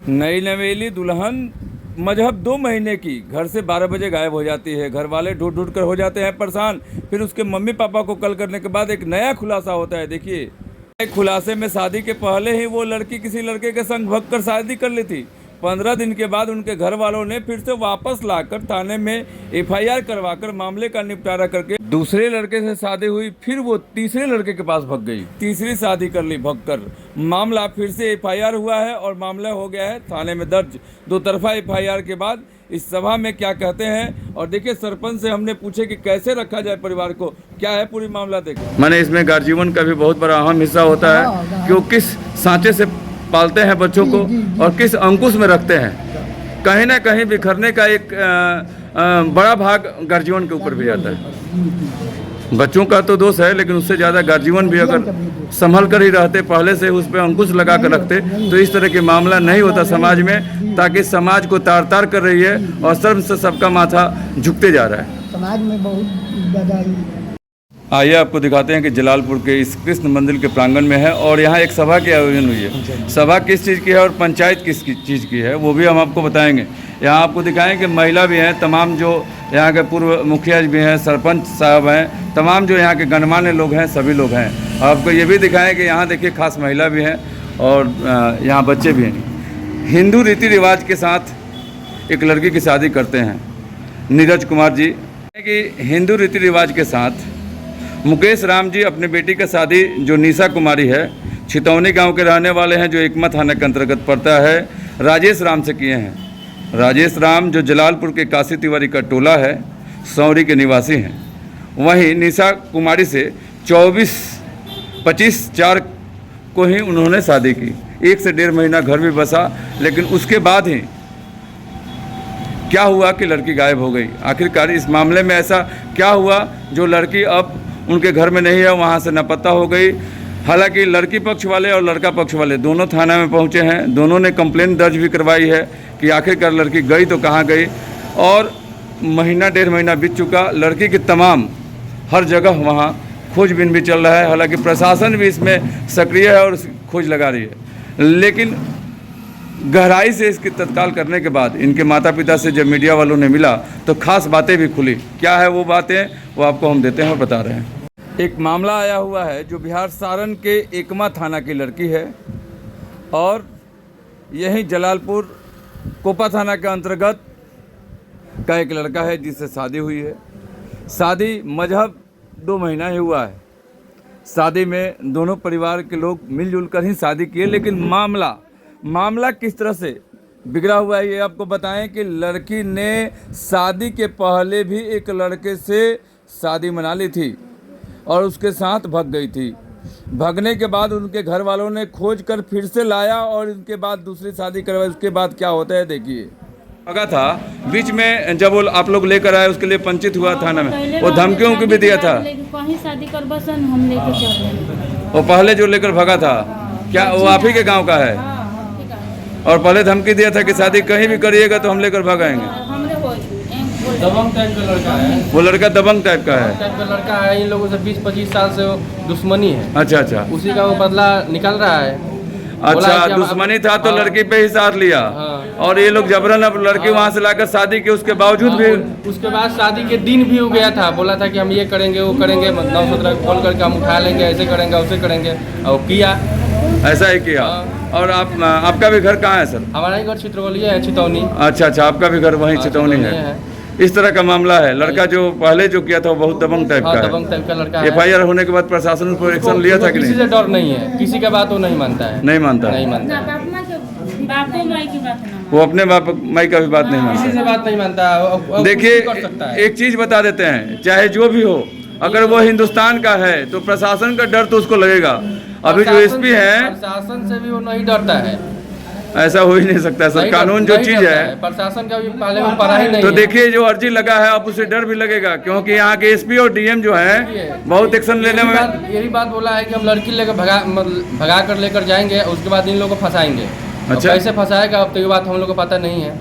नई नवेली दुल्हन मजहब 2 महीने की घर से 12 बजे गायब हो जाती है। घर वाले ढूंढ ढूंढ कर हो जाते हैं परेशान। फिर उसके मम्मी पापा को कॉल करने के बाद एक नया खुलासा होता है। देखिए, एक खुलासे में शादी के पहले ही वो लड़की किसी लड़के के संग भग कर शादी कर ली थी। 15 दिन के बाद उनके घर वालों ने फिर से वापस लाकर थाने में एफआईआर करवाकर मामले का निपटारा करके दूसरे लड़के से शादी हुई। फिर वो तीसरे लड़के के पास भग गई, तीसरी शादी कर ली भगकर। मामला फिर से एफआईआर हुआ है और मामला हो गया है थाने में दर्ज। 2 तरफा एफआईआर के बाद इस सभा में क्या कहते हैं। और देखिए, सरपंच से हमने पूछे कि कैसे रखा जाए परिवार को, क्या है पूरी मामला। देखो, मैंने इसमें गार्जियन का भी बहुत बड़ा अहम हिस्सा होता है कि वो किस सांचे से पालते हैं बच्चों को और किस अंकुश में रखते हैं। कहीं ना कहीं बिखरने का एक बड़ा भाग गार्जियन के ऊपर भी आता है। बच्चों का तो दोष है, लेकिन उससे ज़्यादा गार्जियन भी अगर संभल कर ही रहते, पहले से उस पर अंकुश लगा कर रखते, तो इस तरह के मामला नहीं होता समाज में। ताकि समाज को तार तार कर रही है और सर्व से सबका माथा झुकते जा रहा है समाज में बहुत ज़्यादा। आइए आपको दिखाते हैं कि जलालपुर के इस कृष्ण मंदिर के प्रांगण में है और यहाँ एक सभा की आयोजन हुई है। सभा किस चीज़ की है और पंचायत किस चीज़ की है वो भी हम आपको बताएंगे। यहाँ आपको दिखाएं कि महिला भी हैं, तमाम जो यहाँ के पूर्व मुखिया भी हैं, सरपंच साहब हैं, तमाम जो यहाँ के गणमान्य लोग हैं, सभी लोग हैं। आपको ये भी दिखाएं कि यहाँ देखिए खास महिला भी हैं और यहाँ बच्चे भी हैं। हिंदू रीति रिवाज के साथ एक लड़की की शादी करते हैं नीरज कुमार जी कि हिंदू रीति रिवाज के साथ मुकेश राम जी अपने बेटी का शादी जो निशा कुमारी है, छितौनी गांव के रहने वाले हैं, जो एकमा थाना के अंतर्गत पड़ता है, राजेश राम से किए हैं। राजेश राम जो जलालपुर के काशी तिवारी का टोला है, सौरी के निवासी हैं। वहीं निशा कुमारी से 25/4 को ही उन्होंने शादी की। 1 से 1.5 महीना घर भी बसा, लेकिन उसके बाद ही क्या हुआ कि लड़की गायब हो गई। आखिरकार इस मामले में ऐसा क्या हुआ जो लड़की अब उनके घर में नहीं है, वहाँ से नापता हो गई। हालांकि लड़की पक्ष वाले और लड़का पक्ष वाले दोनों थाना में पहुँचे हैं। दोनों ने कंप्लेंट दर्ज भी करवाई है कि आखिरकार लड़की गई तो कहाँ गई। और महीना 1.5 महीना बीत चुका, लड़की की तमाम हर जगह वहाँ खोजबीन भी चल रहा है। हालांकि प्रशासन भी इसमें सक्रिय है और खोज लगा रही है, लेकिन गहराई से इसकी तत्काल करने के बाद इनके माता पिता से जब मीडिया वालों ने मिला तो खास बातें भी खुली। क्या है वो बातें, वो आपको हम देते हैं और बता रहे हैं। एक मामला आया हुआ है जो बिहार सारण के एकमा थाना की लड़की है और यहीं जलालपुर कोपा थाना के अंतर्गत का एक लड़का है जिससे शादी हुई है। शादी मजहब 2 महीना ही हुआ है। शादी में दोनों परिवार के लोग मिलजुल कर ही शादी किए, लेकिन मामला किस तरह से बिगड़ा हुआ है ये आपको बताएं कि लड़की ने शादी के पहले भी एक लड़के से शादी मना ली थी और उसके साथ भग गई थी। भगने के बाद उनके घर वालों ने खोज कर फिर से लाया और उनके बाद दूसरी शादी करवाई। उसके बाद क्या होता है देखिए। भगा था बीच में, जब वो आप लोग लेकर आए उसके लिए पंचित हुआ थाना में, वो धमकियों की भी दिया था। कहीं शादी कर बसन हम लेके चले। वो पहले जो लेकर भगा था, क्या वो आप ही के गाँव का है? और पहले धमकी दिया था कि शादी कहीं भी करिएगा तो हम लेकर भगाएंगे। दबंग टाइप का लड़का है वो लड़का, दबंग टाइप का है, टाइप का लड़का है। इन लोगों से 20-25 साल से दुश्मनी है। अच्छा, उसी का वो बदला निकल रहा है। अच्छा, दुश्मनी था तो लड़की पे ही साथ लिया। और ये लोग जबरन अब लड़की वहाँ से लाकर शादी की, उसके बावजूद भी उसके बाद शादी के दिन भी हो गया था। बोला था कि हम ये करेंगे वो करेंगे, 9-17 कॉल करके हम उठा लेंगे, ऐसे करेंगे वैसे करेंगे, और किया ऐसा ही किया। और आपका भी घर कहाँ है सर? हमारा ही घर चित्रवलिया है, छितौनी। अच्छा, आपका भी घर वहीं चितौनी है। इस तरह का मामला है। लड़का जो पहले जो किया था वो बहुत दबंग टाइप का है। दबंग टाइप का लड़का है। एफआईआर होने के बाद प्रशासन उस पर एक्शन लिया था कि नहीं? किसी से डर नहीं है, किसी का बात वो नहीं मानता है। नहीं मानता। वो अपने बाप माई का भी बात नहीं मानता, किसी से बात नहीं मानता। देखिए, एक चीज बता देते हैं, चाहे जो भी हो, अगर वो हिंदुस्तान का है तो प्रशासन का डर तो उसको लगेगा। अभी जो एसपी है, प्रशासन से भी वो नहीं डरता है। ऐसा हो ही नहीं सकता सर। कानून जो चीज है, प्रशासन का भी पहले में पढ़ा ही नहीं तो देखिए जो अर्जी लगा है अब उसे डर भी लगेगा, क्योंकि यहाँ के एसपी और डीएम जो है बहुत एक्शन लेने में। यही बात बोला है कि हम लड़की लेकर भगा कर लेकर जाएंगे, उसके बाद इन लोगों को फंसाएंगे। अच्छा, कैसे फंसाएगा अब तो ये बात हम लोग को पता नहीं है।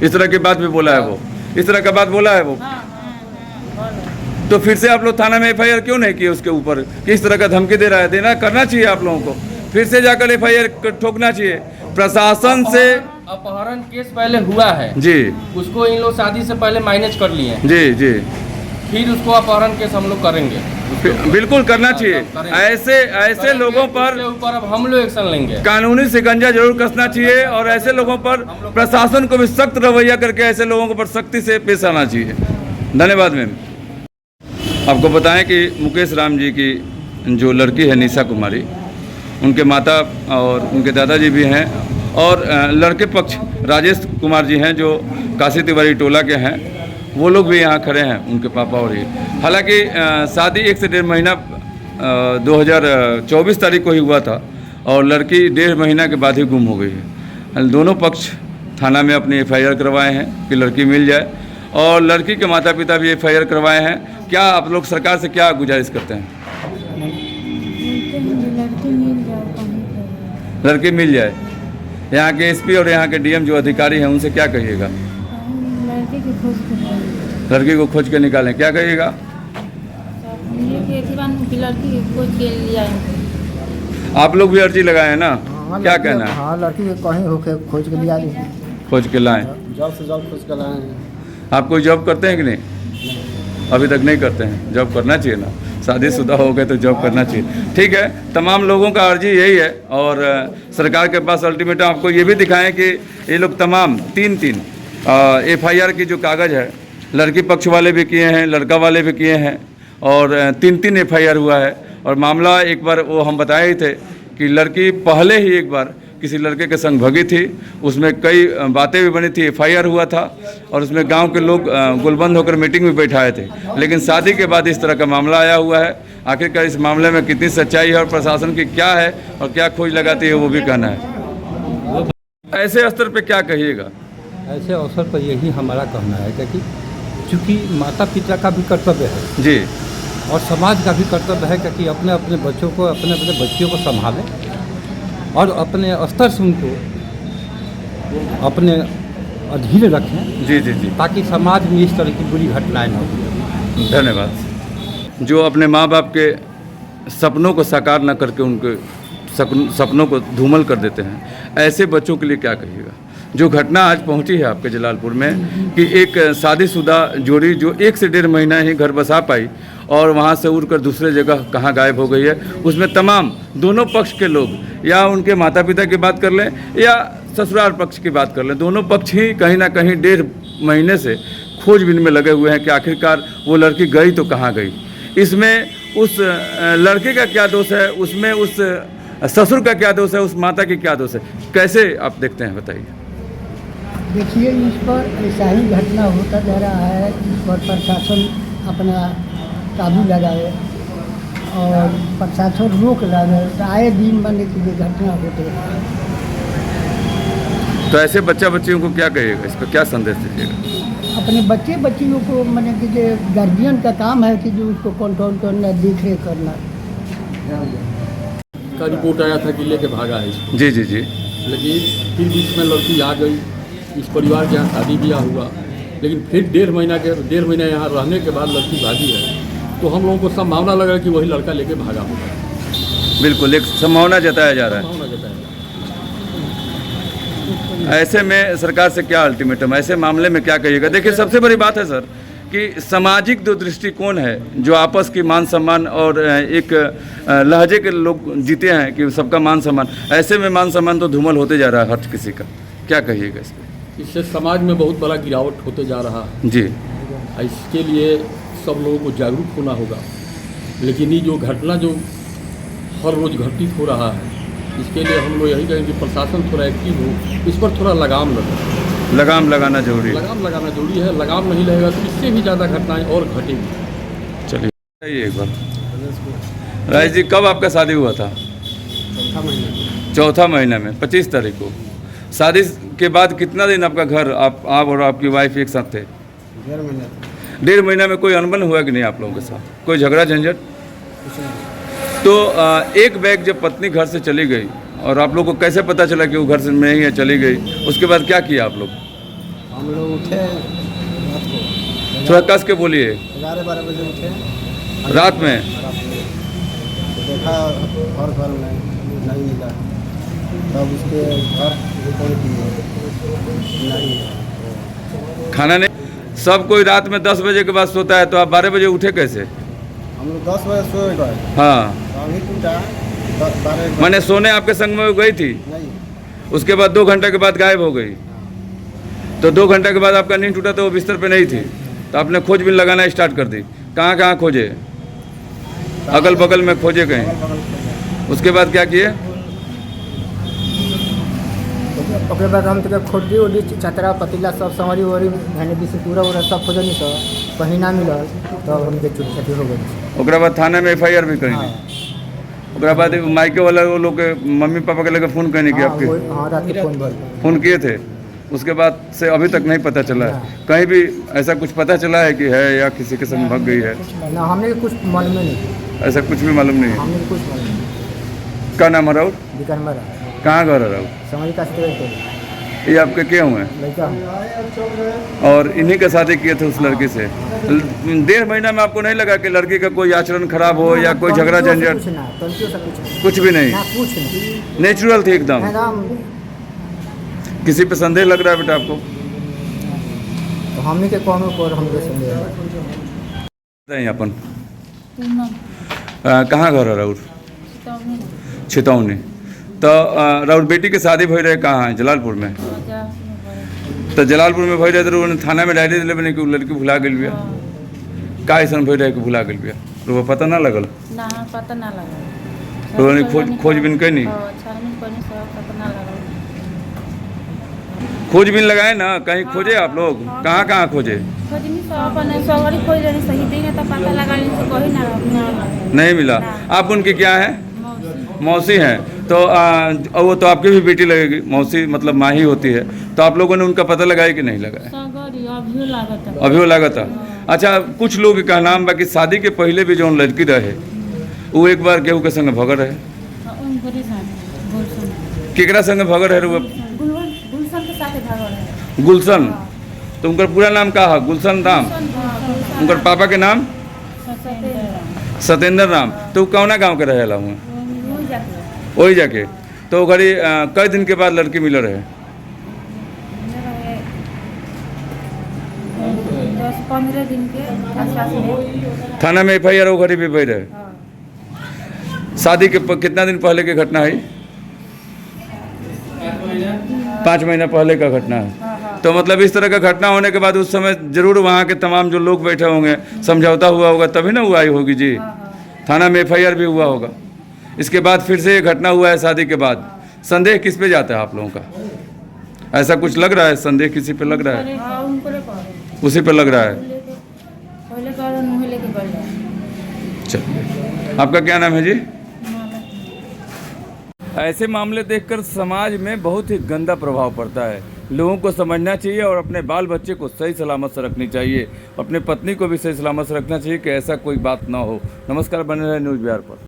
इस तरह की बात भी बोला है वो, इस तरह का बात बोला है वो। तो फिर से आप लोग थाना में एफआईआर क्यों नहीं किए उसके ऊपर? किस तरह का धमकी दे रहा है? देना करना चाहिए आप लोगों को, फिर से जाकर एफआईआर ठोकना चाहिए। प्रशासन से अपहरण केस पहले हुआ है, जी उसको इन लोग शादी से पहले मैनेज कर लिए हैं, जी जी फिर उसको अपहरण केस हम लोग करेंगे। बिल्कुल करना चाहिए। ऐसे लोगों पर उसके ऊपर अब हम लोग एक्शन लेंगे। कानूनी शिकंजा जरूर कसना चाहिए और ऐसे लोगों पर प्रशासन को भी सख्त रवैया करके ऐसे लोगों को पर सख्ती से पेश आना चाहिए। धन्यवाद मैम। आपको बताएं कि मुकेश राम जी की जो लड़की है निशा कुमारी, उनके माता और उनके दादाजी भी हैं और लड़के पक्ष राजेश कुमार जी हैं जो काशी तिवारी टोला के हैं, वो लोग भी यहाँ खड़े हैं, उनके पापा और ये। हालांकि शादी 1 से 1.5 महीना 2024 तारीख को ही हुआ था और लड़की 1.5 महीना के बाद ही गुम हो गई है। दोनों पक्ष थाना में अपनी FIR करवाए हैं कि लड़की मिल जाए और लड़की के माता पिता भी FIR करवाए हैं। क्या आप लोग सरकार से क्या गुजारिश करते हैं? लड़की मिल जाए कहीं पे। लड़की मिल जाए। यहाँ के SP और यहाँ के DM जो अधिकारी हैं उनसे क्या कहिएगा? लड़की की खोज करें। लड़की को खोज के निकालें, क्या कहिएगा? ये कि एक बार की लड़की की खोज के लिए आए। आप लोग भी अर्जी लगाए हैं ना, क्या कहना है? हाँ, लड़की के कहीं होके खोज के लिया जाए। खोज के लाएं। जल्द से जल्द खोज के लाएं। आप कोई जॉब करते हैं कि नहीं? अभी तक नहीं करते हैं। जॉब करना चाहिए ना, शादीशुदा हो गए तो जॉब करना चाहिए। ठीक है, तमाम लोगों का अर्जी यही है और सरकार के पास अल्टीमेटम आपको ये भी दिखाएं कि ये लोग तमाम 3-3 FIR की जो कागज़ है, लड़की पक्ष वाले भी किए हैं, लड़का वाले भी किए हैं और 3-3 FIR हुआ है। और मामला एक बार वो हम बताए ही थे कि लड़की पहले ही एक बार किसी लड़के के संग भगी थी, उसमें कई बातें भी बनी थी, FIR हुआ था और उसमें गांव के लोग गुलबंद होकर मीटिंग भी बैठाए थे। लेकिन शादी के बाद इस तरह का मामला आया हुआ है। आखिरकार इस मामले में कितनी सच्चाई है और प्रशासन की क्या है और क्या खोज लगाती है, वो भी कहना है। ऐसे स्तर पे क्या कहिएगा? ऐसे अवसर पर यही हमारा कहना है कि चूँकि माता पिता का भी कर्तव्य है जी और समाज का भी कर्तव्य है कि अपने अपने बच्चों को, अपने अपने बच्चियों को संभालें और अपने स्तर से उनको अपने अधीन रखें। जी जी जी, ताकि समाज में इस तरह की बुरी घटनाएं न हो। धन्यवाद। जो अपने माँ बाप के सपनों को साकार न करके उनके सपनों को धूमल कर देते हैं, ऐसे बच्चों के लिए क्या कहिएगा? जो घटना आज पहुंची है आपके जलालपुर में कि एक शादीशुदा जोड़ी जो 1 से 1.5 महीना ही घर बसा पाई और वहां से उड़कर दूसरे जगह कहाँ गायब हो गई है, उसमें तमाम दोनों पक्ष के लोग या उनके माता पिता की बात कर लें या ससुराल पक्ष की बात कर लें, दोनों पक्ष ही कहीं ना कहीं 1.5 महीने से खोजबीन में लगे हुए हैं कि आखिरकार वो लड़की गई तो कहाँ गई। इसमें उस लड़के का क्या दोष है, उसमें उस ससुर का क्या दोष है, उस माता की क्या दोष है? कैसे आप देखते हैं, बताइए। देखिए, इस पर ऐसा ही घटना होता जा रहा है। इस पर प्रशासन अपना काबू लगाए और प्रशासन रोक लगाए। आए दिन बनने की ये घटना होते हैं। तो ऐसे बच्चा बच्चियों को क्या कहिएगा, इसका क्या संदेश दीजिएगा? अपने बच्चे बच्चियों को मैंने कि जो गार्जियन का काम है कि जो उसको कंट्रोल करना, देख रेख करना। का रिपोर्ट आया था कि लेके भागा है इसको, जी जी जी, लेकिन फिर बीच में लड़की आ गई। इस परिवार के यहाँ शादी ब्याह हुआ, लेकिन फिर 1.5 महीना यहाँ रहने के बाद लड़की भागी है। तो हम लोगों को संभावना लगा कि वही लड़का लेके भागा होगा। बिल्कुल एक संभावना जताया जा रहा है। संभावना जताया। ऐसे में सरकार से क्या अल्टीमेटम, ऐसे मामले में क्या कहिएगा? देखिए, सबसे बड़ी बात है सर कि सामाजिक जो दृष्टिकोण है, जो आपस की मान सम्मान और एक लहजे के लोग जीते हैं कि सबका मान सम्मान, ऐसे में मान सम्मान तो धूमल होते जा रहा है हर किसी का। क्या कहिएगा इस पर? इससे समाज में बहुत बड़ा गिरावट होते जा रहा है। जी, इसके लिए सब लोगों को जागरूक होना होगा। लेकिन ये जो घटना जो हर रोज़ घटित हो रहा है, इसके लिए हम लोग यही कहेंगे कि प्रशासन थोड़ा एक्टिव हो, इस पर थोड़ा लगाम लगे। लगाम लगाना जरूरी है। लगाम लगाना जरूरी है। लगाम नहीं लगेगा तो इससे भी ज़्यादा घटनाएं और घटेंगी। चलिए बताइए एक बार। राजेश जी, कब आपका शादी हुआ था? चौथा महीना में 25 तारीख को। शादी के बाद कितना दिन आपका घर, आप और आपकी वाइफ एक साथ थे? 1.5 महीना में कोई अनबन हुआ कि नहीं आप लोगों के साथ? कोई झगड़ा झंझट? तो एक बैग जब पत्नी घर से चली गई और आप लोग को कैसे पता चला कि वो घर से नहीं है, चली गई, उसके बाद क्या किया आप लोग? हम लोग उठे थोड़ा कस के बोलिए। 11-12 बजे उठे रात में? तो देखा और घर में नहीं मिला। तब उसके घर कौन किए नहीं। खाना नहीं, सब कोई रात में 10 बजे के बाद सोता है, तो आप 12 बजे उठे कैसे? हम लोग 10 बजे सो गए, हाँ, तो अभी टूटा 12 मैंने सोने आपके संग में गई थी, नहीं। उसके बाद 2 घंटे के बाद गायब हो गई। तो 2 घंटे के बाद आपका नींद टूटा तो वो बिस्तर पे नहीं थी, तो आपने खोजबीन लगाना स्टार्ट कर दी। कहाँ कहाँ खोजे? अगल बगल में खोजे कहीं? उसके बाद क्या किए? ओकरे बाद हम तो खोदी उदी चतरा पतीला सब संवरी वरी मैंने भी से पूरा पूरा सब खोजनी तो कहीं ना मिलल, तो हमके चुटचटी हो गई। ओकरा बाद थाने में FIR भी करी। ओकरा बाद मायके वाला वो लोग के मम्मी पापा के लगे फ़ोन करने की आपके? हाँ, रात के फ़ोन किए थे, उसके बाद से अभी तक नहीं पता चला है? कहीं भी ऐसा कुछ पता चला है कि है या किसी के संग भाग गई है? ना, हमने कुछ मालूम नहीं, ऐसा कुछ भी मालूम नहीं है। हमने कुछ मालूम नहीं। क्या नाम है राउत? दुकान में कहाँ घर है राउत? समझ का ये आपके क्या हुए हैं? लड़का और इन्हीं का शादी किए थे उस लड़की से? 1.5 महीना में आपको नहीं लगा कि लड़की का कोई आचरण खराब हो या कोई झगड़ा झंझट? कुछ भी नहीं, कुछ नहीं, नेचुरल थी एकदम। एकदम। किसी पे संदेह लग रहा है बेटा आपको? तो हमने के कौन पर हमके संदेह नहीं अपन पूनम कहाँ घर है राउत? चितौनी छितौनी। तो राउत बेटी के शादी भई रहे कहाँ है? जलालपुर में। जा में तो जलालपुर में भई रहे तो उन्होंने थाना में डायरी दिले बने कि उ लड़की भुला गई बिया। का ऐसा भई रहे कि भुला गई बिया? तो पता ना लगल? ना पता ना लगा। तो उन्होंने खोजबीन कैनी? छानबीन करनी सब पता ना लगा। खोजबीन लगाए ना, कहीं खोजे आप लोग? कहाँ कहाँ खोजे? खोजनी सब अपन सवारी खोज रही सही दिन तो पता लगा ली तो कहीं ना नहीं मिला। आप उनकी क्या है? मौसी मौसी हैं। तो वो तो आपकी भी बेटी लगेगी, मौसी मतलब माँ ही होती है। तो आप लोगों ने उनका पता लगाया कि नहीं लगाया? सगरी अभी लागत है। अभी वो लगा था। अच्छा, कुछ लोग का नाम बाकी शादी के पहले भी जो लड़की रहे वो एक बार केहू के संग भगड़ है। उनकरे साथ गुलशन केकरा संग भगड़ है? वो गुलशन के साथ भागल है। गुलशन। तो उनका पूरा नाम का है? गुलशन राम। उनका पापा के नाम सत्येंद्र राम। तो कौना गांव के रहेला हुआ? वही जाके। तो घड़ी कई दिन के बाद लड़की मिल रहे? 10-15 दिन के आसपास में। थाना में FIR वो घड़ी भी भई रहे? शादी के कितना दिन पहले की घटना है? 5 महीना पहले का घटना है। तो मतलब इस तरह का घटना होने के बाद उस समय जरूर वहाँ के तमाम जो लोग बैठे होंगे समझौता हुआ होगा तभी ना वो आई होगी जी। थाना में FIR भी हुआ होगा। इसके बाद फिर से ये घटना हुआ है शादी के बाद। संदेह किस पे जाता है आप लोगों का? ऐसा कुछ लग रहा है? संदेह किसी पे लग रहा है? उसी पे लग रहा है। पहले करो मुँह लेके बढ़ जाए। चलिए, आपका क्या नाम है जी? ऐसे मामले देखकर समाज में बहुत ही गंदा प्रभाव पड़ता है। लोगों को समझना चाहिए और अपने बाल बच्चे को सही सलामत से रखनी चाहिए। अपने पत्नी को भी सही सलामत से रखना चाहिए कि ऐसा कोई बात ना हो। नमस्कार, बने रहे न्यूज़ बिहार पर।